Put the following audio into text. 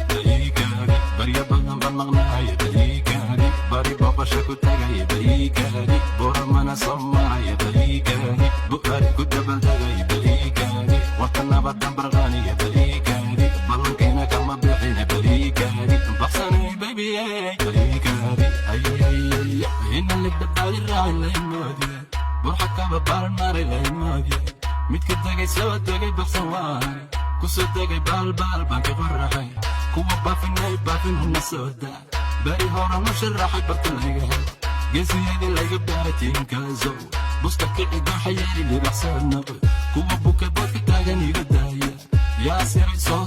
Baliikari barya badan baan maqnahay baliikari bari booqasho ku tagay baliikari boramana soomaya baliikari bu'aari ku dabaldegay baliikari warka nabadan barqaaniya baliikari ballankeena kama bixina baliikari baqsanay baby baliikari ina libdhabaadi raacay laymoodiya burxa kaba baalmaray laymoodiya midka tagay soo tagay baqsan waay kusoo tagay baalbaal baan ka qoraxay kuwa baafinay baafinuna soo daa bari hora ma sharaxay barta laga hel geesiyadii laga baaray tiinkaasow buska kici gooxayeeli libaxsanaqo kuwa buka boodka taagan iga daaya yaa siray soo